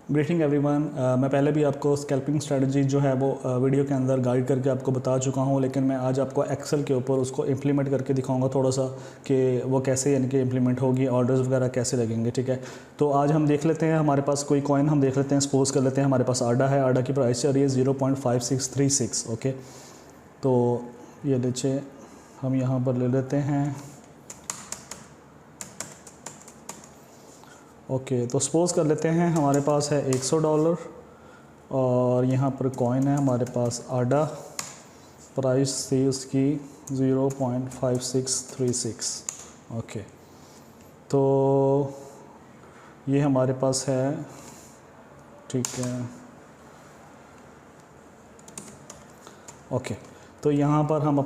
Greeting everyone. मैं पहले भी आपको स्कैल्पिंग स्ट्रेटजी जो है वो वीडियो के अंदर गाइड करके आपको बता चुका हूँ, लेकिन मैं आज आपको एक्सेल के ऊपर उसको इम्प्लीमेंट करके दिखाऊंगा थोड़ा सा कि वो कैसे यानी कि इम्प्लीमेंट होगी, ऑर्डर्स वगैरह कैसे लगेंगे। ठीक है, तो आज हम देख लेते हैं हमारे पास कोई कॉइन हम देख लेते हैं। सपोज कर लेते हैं हमारे पास आडा है, आडा की प्राइस चल रही है 0.5636। ओके, तो ये नीचे हम यहाँ पर ले लेते हैं। ओके, तो सपोज़ कर लेते हैं हमारे पास है $100 और यहाँ पर कॉइन है हमारे पास आडा, प्राइस थी उसकी 0.5636। ओके, तो ये हमारे पास है। ठीक है, ओके, तो यहाँ पर हम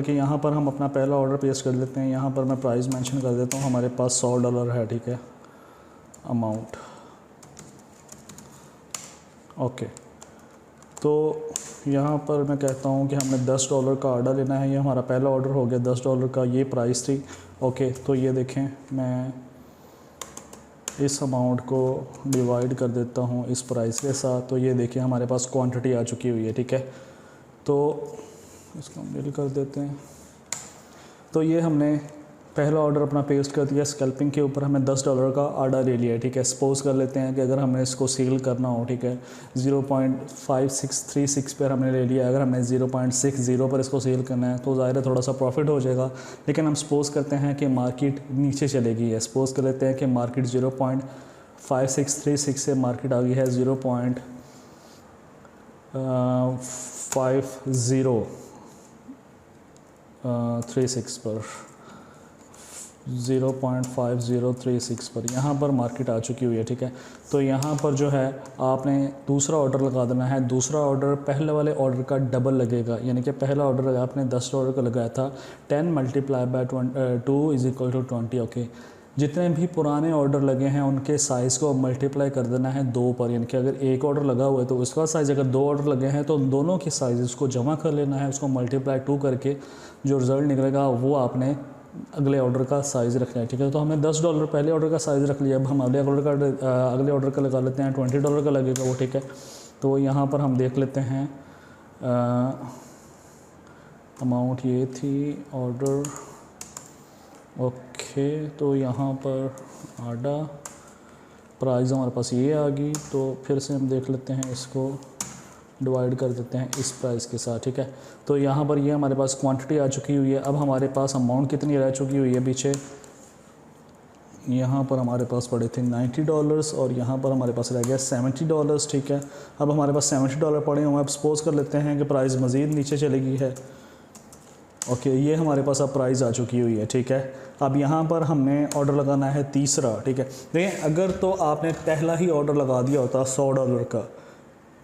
यहाँ पर हम अपना पहला ऑर्डर पेश कर देते हैं। यहाँ पर मैं प्राइस मेंशन कर देता हूँ, हमारे पास $100 है। ठीक है, अमाउंट। ओके, तो यहाँ पर मैं कहता हूँ कि हमने $10 का ऑर्डर लेना है। ये हमारा पहला ऑर्डर हो गया $10 का, ये प्राइस थी। ओके, तो ये देखें, मैं इस अमाउंट को डिवाइड कर देता हूँ इस प्राइस के साथ। तो ये देखिए हमारे पास क्वांटिटी आ चुकी हुई है। ठीक है, तो इसको हम डील कर देते हैं। तो ये हमने पहला ऑर्डर अपना पेस्ट कर दिया स्कैल्पिंग के ऊपर, हमें $10 का ऑर्डर ले लिया है। ठीक है, सपोज़ कर लेते हैं कि अगर हमें इसको सील करना हो, ठीक है, 0.5636 पर हमने ले लिया। अगर हमें 0.60 पर इसको सील करना है तो ज़ाहिर है थोड़ा सा प्रॉफिट हो जाएगा, लेकिन हम सपोज़ करते हैं कि मार्केट नीचे चलेगी है। सपोज़ कर लेते हैं कि मार्केट 0.5636 से मार्केट आ गई है 0.5036 पर, 0.5036 पर यहाँ पर मार्केट आ चुकी हुई है। ठीक है, तो यहाँ पर जो है आपने दूसरा ऑर्डर लगा देना है। दूसरा ऑर्डर पहले वाले ऑर्डर का डबल लगेगा, यानी कि पहला ऑर्डर आपने $10 का लगाया था, 10 × 2 = 20। ओके, जितने भी पुराने ऑर्डर लगे हैं उनके साइज़ को मल्टीप्लाई कर देना है 2 पर, यानी कि अगर एक ऑर्डर लगा हुआ है तो उसका साइज़, अगर 2 ऑर्डर लगे हैं तो दोनों के साइज़ को जमा कर लेना है, उसको मल्टीप्लाई 2 करके जो रिज़ल्ट निकलेगा वो आपने अगले ऑर्डर का साइज़ रखना है। ठीक है, तो हमने $10 पहले ऑर्डर का साइज़ रख लिया। अब हम अगले ऑर्डर का लगा लेते हैं, $20 का लगेगा वो। ठीक है, तो यहाँ पर हम देख लेते हैं अमाउंट ये थी ऑर्डर। ओके, तो यहाँ पर आडा प्राइस हमारे पास ये आ गई। तो फिर से हम देख लेते हैं, इसको डिवाइड कर देते हैं इस प्राइस के साथ। ठीक है, तो यहाँ पर ये हमारे पास क्वांटिटी आ चुकी हुई है। अब हमारे पास अमाउंट कितनी रह चुकी हुई है पीछे, यहाँ पर हमारे पास पड़े थे $90 और यहाँ पर हमारे पास रह गया $70। ठीक है, अब हमारे पास $70 पड़े हुए हैं। अब सपोज़ कर लेते हैं कि प्राइस मज़ीद नीचे चलेगी है। ओके, ये हमारे पास अब प्राइस आ चुकी हुई है। ठीक है, अब यहाँ पर हमने ऑर्डर लगाना है तीसरा। ठीक है, देखिए अगर तो आपने पहला ही ऑर्डर लगा दिया होता $100 का,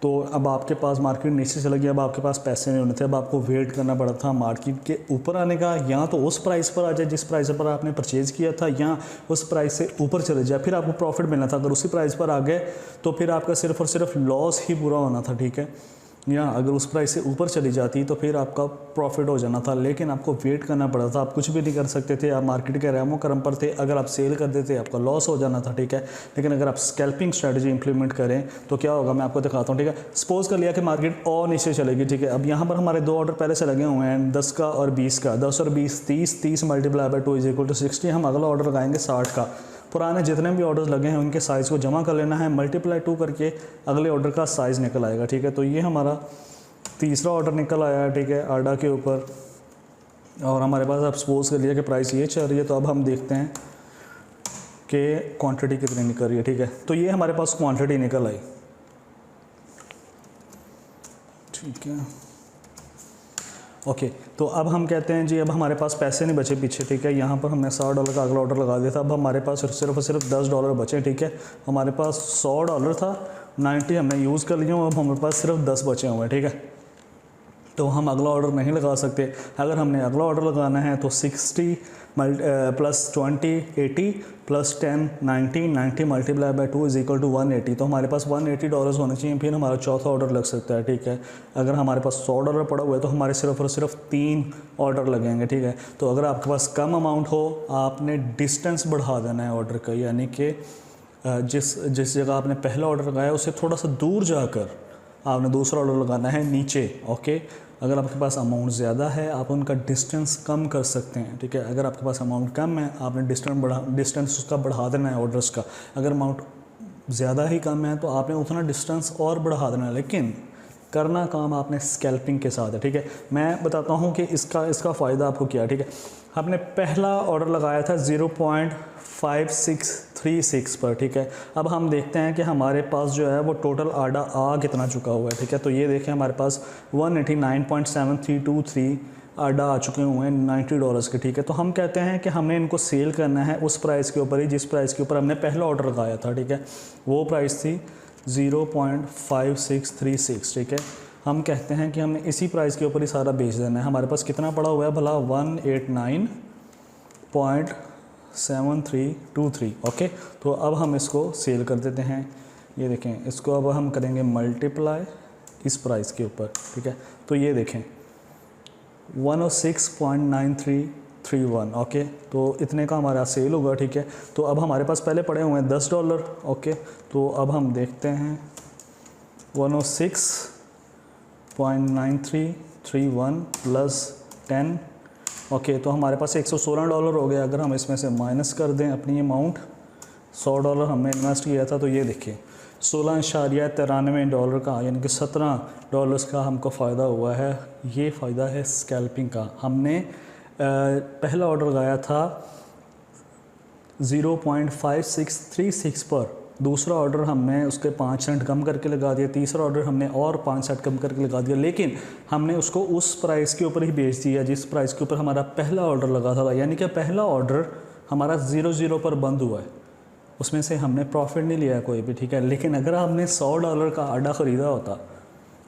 तो अब आपके पास मार्केट नीचे चला गया, अब आपके पास पैसे नहीं होने थे, अब आपको वेट करना पड़ा था मार्केट के ऊपर आने का। या तो उस प्राइस पर आ जाए जिस प्राइस पर आपने परचेज़ किया था, या उस प्राइस से ऊपर चले जाए, फिर आपको प्रॉफिट मिलना था। अगर उसी प्राइस पर आ गए तो फिर आपका सिर्फ और सिर्फ लॉस ही पूरा होना था। ठीक है, या अगर उस प्राइस से ऊपर चली जाती तो फिर आपका प्रॉफिट हो जाना था, लेकिन आपको वेट करना पड़ा था। आप कुछ भी नहीं कर सकते थे, आप मार्केट के रहमो करम पर थे। अगर आप सेल कर देते आपका लॉस हो जाना था। ठीक है, लेकिन अगर आप स्कैल्पिंग स्ट्रेटजी इंप्लीमेंट करें तो क्या होगा, मैं आपको दिखाता हूँ। ठीक है, सपोज़ कर लिया कि मार्केट और नीचे चलेगी। ठीक है, अब यहाँ पर हमारे 2 ऑर्डर पहले से लगे हुए हैं, 10 का और 20 का। 10 और 20 30, 30 × 2 = 60। हम अगला ऑर्डर लगाएंगे 60 का। पुराने जितने भी ऑर्डर्स लगे हैं उनके साइज़ को जमा कर लेना है, मल्टीप्लाई 2 करके अगले ऑर्डर का साइज़ निकल आएगा। ठीक है, तो ये हमारा तीसरा ऑर्डर निकल आया है। ठीक है, आडा के ऊपर, और हमारे पास अब सपोज़ कर लिया कि प्राइस ये चल रही है। तो अब हम देखते हैं कि क्वांटिटी कितनी निकल रही है। ठीक है, तो ये हमारे पास क्वांटिटी निकल आई। ठीक है, ओके, तो अब हम कहते हैं जी अब हमारे पास पैसे नहीं बचे पीछे। ठीक है, यहाँ पर हमने $100 का अगला ऑर्डर लगा दिया था। अब हमारे पास सिर्फ और सिर्फ $10 बचे। ठीक है, हमारे पास $100 था, 90 हमने यूज़ कर लिया। अब हमारे पास सिर्फ 10 बचे हुए हैं। ठीक है, तो हम अगला ऑर्डर नहीं लगा सकते। अगर हमने अगला ऑर्डर लगाना है तो 60 + 20 80 + 10 90 90 × 2 = 180। तो हमारे पास $180 होने चाहिए, फिर हमारा चौथा ऑर्डर लग सकता है। ठीक है, अगर हमारे पास $100 पड़ा हुआ है तो हमारे सिर्फ और सिर्फ 3 ऑर्डर लगेंगे। ठीक है, तो अगर आपके पास कम अमाउंट हो, आपने डिस्टेंस बढ़ा देना है ऑर्डर का, यानी कि जिस जगह आपने पहला ऑर्डर लगाया उससे थोड़ा सा दूर जाकर आपने दूसरा ऑर्डर लगाना है नीचे। ओके, अगर आपके पास अमाउंट ज़्यादा है आप उनका डिस्टेंस कम कर सकते हैं, ठीक है। अगर आपके पास अमाउंट कम है आपने डिस्टेंस उसका बढ़ा देना है ऑर्डर्स का। अगर अमाउंट ज़्यादा ही कम है तो आपने उतना डिस्टेंस और बढ़ा देना है, लेकिन करना काम आपने स्कैल्पिंग के साथ है, ठीक है। मैं बताता हूँ कि इसका फ़ायदा आपको क्या है, ठीक है। आपने पहला ऑर्डर लगाया था 0.5636 पर, ठीक है। अब हम देखते हैं कि हमारे पास जो है वो टोटल आडा आ कितना चुका हुआ है, ठीक है। तो ये देखें हमारे पास 189.7323 आडा आ चुके हुए हैं $90 के, ठीक है। तो हम कहते हैं कि हमें इनको सेल करना है उस प्राइस के ऊपर ही जिस प्राइस के ऊपर हमने पहला ऑर्डर लगाया था, ठीक है। वो प्राइस थी 0.5636, ठीक है। हम कहते हैं कि हमें इसी प्राइस के ऊपर ही सारा बेच देना है। हमारे पास कितना पड़ा हुआ है भला, 189.7323। ओके, तो अब हम इसको सेल कर देते हैं। ये देखें, इसको अब हम करेंगे मल्टीप्लाई इस प्राइस के ऊपर, ठीक है। तो ये देखें 106.9331। ओके, तो इतने का हमारा सेल होगा, ठीक है। तो अब हमारे पास पहले पड़े हुए हैं $10। ओके, तो अब हम देखते हैं 106.9331 प्लस 10। ओके, तो हमारे पास $116 हो गया। अगर हम इसमें से माइनस कर दें अपनी अमाउंट, $100 हमने इन्वेस्ट किया था, तो ये देखिए $16.93 का, यानी कि $17 का हमको फ़ायदा हुआ है। ये फ़ायदा है स्कैल्पिंग का। हमने पहला ऑर्डर लगाया था 0.5636 पर, दूसरा ऑर्डर हमने उसके 5 सेंट कम करके लगा दिया, तीसरा ऑर्डर हमने और 5 सेंट कम करके लगा दिया, लेकिन हमने उसको उस प्राइस के ऊपर ही बेच दिया जिस प्राइस के ऊपर हमारा पहला ऑर्डर लगा था। यानी कि पहला ऑर्डर हमारा 0 पर बंद हुआ है, उसमें से हमने प्रॉफिट नहीं लिया कोई भी, ठीक है। लेकिन अगर आपने $100 का आडा ख़रीदा होता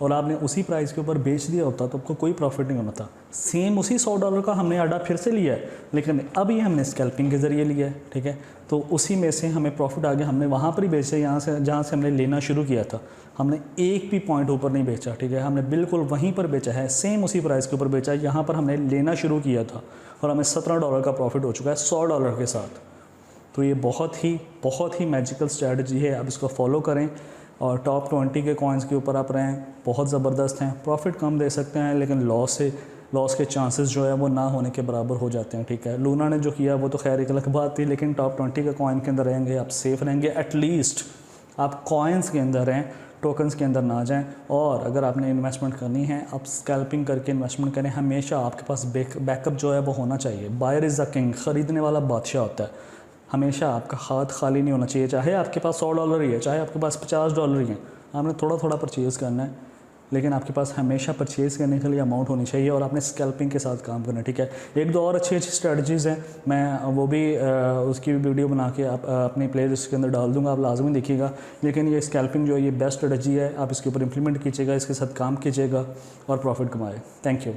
और आपने उसी प्राइस के ऊपर बेच दिया होता तो आपको कोई प्रॉफिट नहीं होना था। सेम उसी $100 का हमने आडा फिर से लिया है, लेकिन अब ये हमने स्कैल्पिंग के ज़रिए लिया है, ठीक है। तो उसी में से हमें प्रॉफिट आ गया। हमने वहाँ पर ही बेचा, यहाँ से जहाँ से हमने लेना शुरू किया था, हमने एक भी पॉइंट ऊपर नहीं बेचा, ठीक है। हमने बिल्कुल वहीं पर बेचा है, सेम उसी प्राइस के ऊपर बेचा है। यहाँ पर हमने लेना शुरू किया था और हमें $17 का प्रॉफिट हो चुका है $100 के साथ। तो ये बहुत ही मैजिकल स्ट्रैटेजी है, आप इसको फॉलो करें और टॉप 20 के कॉइन्स के ऊपर आप रहें। बहुत ज़बरदस्त हैं, प्रॉफिट कम दे सकते हैं लेकिन लॉस के चांसेस जो है वो ना होने के बराबर हो जाते हैं, ठीक है। लूना ने जो किया वो तो खैर एक अलग बात थी, लेकिन टॉप 20 के कॉइन के अंदर रहेंगे आप सेफ़ रहेंगे। एटलीस्ट आप कॉइन्स के अंदर रहें, टोकन्स के अंदर ना जाएं। और अगर आपने इन्वेस्टमेंट करनी है आप स्कैल्पिंग करके इन्वेस्टमेंट करें। हमेशा आपके पास बैकअप जो है वो होना चाहिए। बायर इज़ द किंग, ख़रीदने वाला बादशाह होता है। हमेशा आपका हाथ खाली नहीं होना चाहिए, चाहे आपके पास $100 ही है, चाहे आपके पास $50 ही है। आपने थोड़ा थोड़ा परचेज़ करना है, लेकिन आपके पास हमेशा परचेज़ करने के लिए अमाउंट होनी चाहिए और आपने स्कैल्पिंग के साथ काम करना है, ठीक है। एक दो और अच्छी स्ट्रेटजीज़ हैं, मैं वो भी उसकी वीडियो बना के आप अपनी प्लेलिस्ट के अंदर डाल दूंगा, आप लाजमी देखिएगा। लेकिन ये स्कैल्पिंग जो है ये बेस्ट स्ट्रेटजी है, आप इसके ऊपर इंप्लीमेंट कीजिएगा, इसके साथ काम कीजिएगा और प्रॉफिट कमाए। Thank you.